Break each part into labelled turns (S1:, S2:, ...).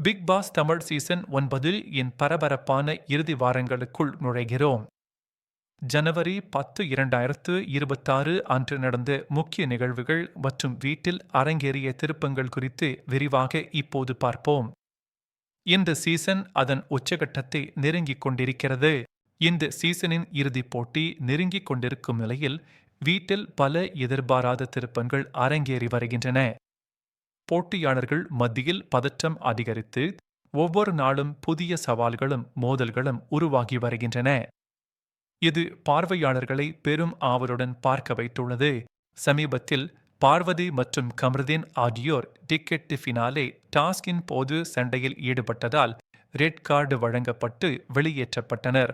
S1: Big pass Tamil season 9 இன் பரபரப்பான இறுதி வாரங்களுக்குள் நுழைகிறோம். ஜனவரி 10, 2026 அன்று நடந்த முக்கிய நிகழ்வுகள் மற்றும் வீட்டில் அரங்கேறிய திருப்பங்கள் குறித்து விரிவாக இப்போது பார்ப்போம். இந்த சீசன் அதன் உச்சகட்டத்தை நெருங்கிக் கொண்டிருக்கிறது. இந்த சீசனின் இறுதிப் போட்டி நெருங்கிக் கொண்டிருக்கும் நிலையில் வீட்டில் பல எதிர்பாராத திருப்பங்கள் அரங்கேறி வருகின்றன. போட்டியாளர்கள் மத்தியில் பதற்றம் அதிகரித்து ஒவ்வொரு நாளும் புதிய சவால்களும் மோதல்களும் உருவாகி வருகின்றன. இது பார்வையாளர்களை பெரும் ஆவலுடன் பார்க்க வைத்துள்ளது. சமீபத்தில் பார்வதி மற்றும் கமருதீன் ஆகியோர் டிக்கெட் டு ஃபினாலே டாஸ்கின் போது சண்டையில் ஈடுபட்டதால் ரெட் கார்டு வழங்கப்பட்டு வெளியேற்றப்பட்டனர்.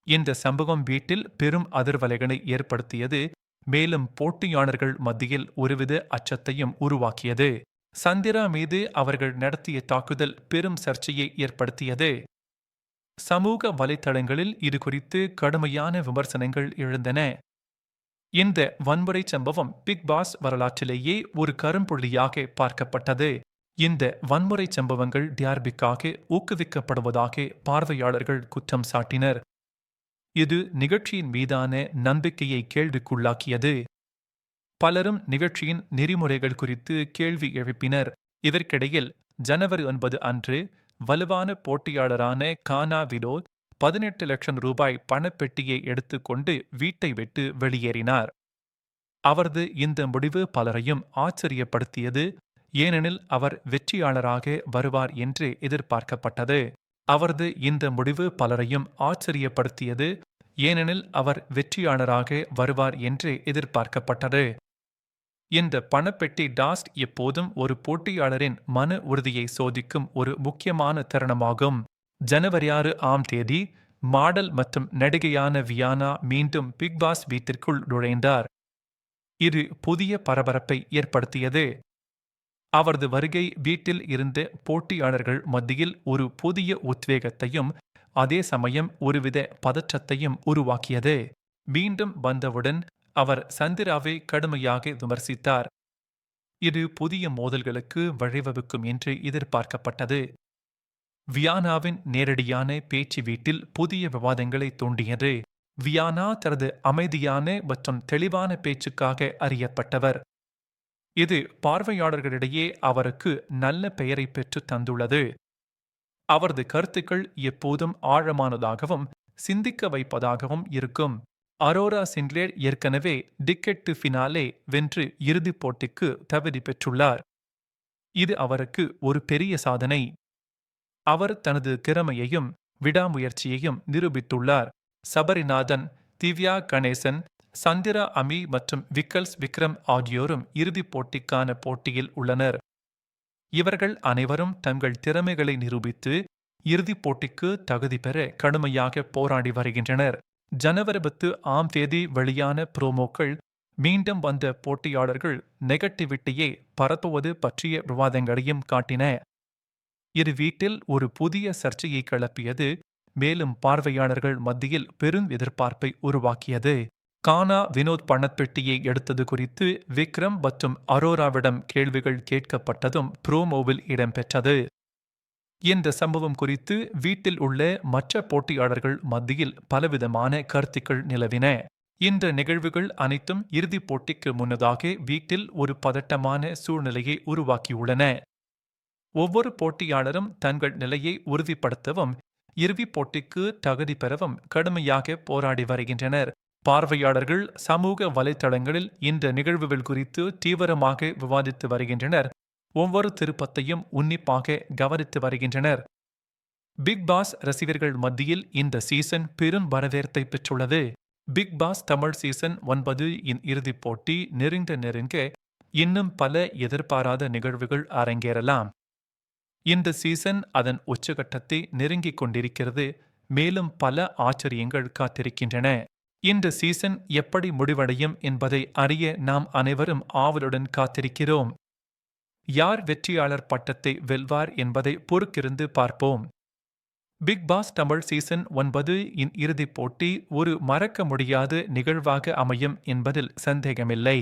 S1: இந்த சம்பவம் வீட்டில் பெரும் அதிர்வலைகளை ஏற்படுத்தியது, மேலும் போட்டியாளர்கள் மத்தியில் ஒருவித அச்சத்தையும் உருவாக்கியது. சந்திரா மீது அவர்கள் நடத்திய தாக்குதல் பெரும் சர்ச்சையை ஏற்படுத்தியது. சமூக வலைத்தளங்களில் இது குறித்து கடுமையான விமர்சனங்கள் எழுந்தன. இந்த வன்முறை சம்பவம் பிக் பாஸ் வரலாற்றிலேயே ஒரு கரும்புள்ளியாக பார்க்கப்பட்டது. இந்த வன்முறை சம்பவங்கள் டிஆர்பிக்காக ஊக்குவிக்கப்படுவதாக பார்வையாளர்கள் குற்றம் சாட்டினர். இது நிகழ்ச்சியின் மீதான நம்பிக்கையை கேள்விக்குள்ளாக்கியது. பலரும் நிகழ்ச்சியின் நெறிமுறைகள் குறித்து கேள்வி எழுப்பினர். இதற்கிடையில் ஜனவரி 9 அன்று வலுவான போட்டியாளரான கானா வினோத் 18 லட்சம் ரூபாய் பணப்பெட்டியை எடுத்துக்கொண்டு வீட்டை விட்டு வெளியேறினார். அவரது இந்த முடிவு பலரையும் ஆச்சரியப்படுத்தியது, ஏனெனில் அவர் வெற்றியாளராக வருவார் என்று எதிர்பார்க்கப்பட்டது. அவரது இந்த முடிவு பலரையும் ஆச்சரியப்படுத்தியது, ஏனெனில் அவர் வெற்றியாளராக வருவார் என்று எதிர்பார்க்கப்பட்டது. இந்த பணப்பெட்டி டாஸ்க் எப்போதும் ஒரு போட்டியாளரின் மன உறுதியை சோதிக்கும் ஒரு முக்கியமான தருணமாகும். ஜனவரி 6 மாடல் மற்றும் நடிகையான வியானா மீண்டும் பிக் பாஸ் வீட்டிற்குள் நுழைந்தார். இது புதிய பரபரப்பை ஏற்படுத்தியது. அவரது வருகை வீட்டில் இருந்த போட்டியாளர்கள் மத்தியில் ஒரு புதிய உத்வேகத்தையும் அதே சமயம் ஒருவித பதற்றத்தையும் உருவாக்கியது. மீண்டும் வந்தவுடன் அவர் சந்திராவை கடுமையாக விமர்சித்தார். இது புதிய மோதல்களுக்கு வழிவகுக்கும் என்று எதிர்பார்க்கப்பட்டது. வியானாவின் நேரடியான பேச்சு வீட்டில் புதிய விவாதங்களை தூண்டியது. வியானா தனது அமைதியான மற்றும் தெளிவான பேச்சுக்காக அறியப்பட்டவர். இது பார்வையாளர்களிடையே அவருக்கு நல்ல பெயரை பெற்று தந்துள்ளது. அவரது கருத்துக்கள் எப்போதும் ஆழமானதாகவும் சிந்திக்க வைப்பதாகவும் இருக்கும். அரோரா சின்க்ளேர் ஏற்கனவே டிக்கெட் டு ஃபினாலே வென்று இறுதிப் போட்டிக்கு தகுதி பெற்றுள்ளார். இது அவருக்கு ஒரு பெரிய சாதனை. அவர் தனது திறமையையும் விடாமுயற்சியையும் நிரூபித்துள்ளார். சபரிநாதன், திவ்யா கணேசன், சந்திரா அமி மற்றும் விக்கல்ஸ் விக்ரம் ஆகியோரும் இறுதிப் போட்டிக்கான போட்டியில் உள்ளனர். இவர்கள் அனைவரும் தங்கள் திறமைகளை நிரூபித்து இறுதிப் போட்டிக்கு தகுதி பெற கடுமையாக போராடி வருகின்றனர். ஜனவரி 10 வெளியான புரோமோக்கள் மீண்டும் வந்த போட்டியாளர்கள் நெகட்டிவிட்டியை பரப்புவது பற்றிய விவாதங்களையும் காட்டின. இது வீட்டில் ஒரு புதிய சர்ச்சையை கிளப்பியது, மேலும் பார்வையாளர்கள் மத்தியில் பெரும் எதிர்பார்ப்பை உருவாக்கியது. கானா வினோத் பணப்பெட்டியை எடுத்தது குறித்து விக்ரம் மற்றும் அரோராவிடம் கேள்விகள் கேட்கப்பட்டதும் புரோமோவில் இடம்பெற்றது. இந்த சம்பவம் குறித்து வீட்டில் உள்ள மற்ற போட்டியாளர்கள் மத்தியில் பலவிதமான கருத்துக்கள் நிலவின. இந்த நிகழ்வுகள் அனைத்தும் இறுதிப் போட்டிக்கு முன்னதாக வீட்டில் ஒரு பதட்டமான சூழ்நிலையை உருவாக்கியுள்ளன. ஒவ்வொரு போட்டியாளரும் தங்கள் நிலையை உறுதிப்படுத்தவும் இறுதிப் போட்டிக்கு தகுதி பெறவும் கடுமையாக போராடி வருகின்றனர். பார்வையாளர்கள் சமூக வலைத்தளங்களில் இந்த நிகழ்வுகள் குறித்து தீவிரமாக விவாதித்து வருகின்றனர். ஒவ்வொரு திருப்பத்தையும் உன்னிப்பாக கவனித்து வருகின்றனர். பிக் பாஸ் ரசிகர்கள் மத்தியில் இந்த சீசன் பெரும் வரவேற்பை பெற்றுள்ளது. பிக் பாஸ் தமிழ் சீசன் 9 இன் இறுதிப் போட்டி நெருங்க இன்னும் பல எதிர்பாராத நிகழ்வுகள் அரங்கேறலாம். இந்த சீசன் அதன் உச்சகட்டத்தை நெருங்கிக் கொண்டிருக்கிறது, மேலும் பல ஆச்சரியங்கள் காத்திருக்கின்றன. இந்த சீசன் எப்படி முடிவடையும் என்பதை அறிய நாம் அனைவரும் ஆவலுடன் காத்திருக்கிறோம். யார் வெற்றியாளர் பட்டத்தை வெல்வார் என்பதை பொறுத்திருந்து பார்ப்போம். பிக் பாஸ் தமிழ் சீசன் 9 இன் இறுதிப் போட்டி ஒரு மறக்க முடியாத நிகழ்வாக அமையும் என்பதில் சந்தேகமில்லை.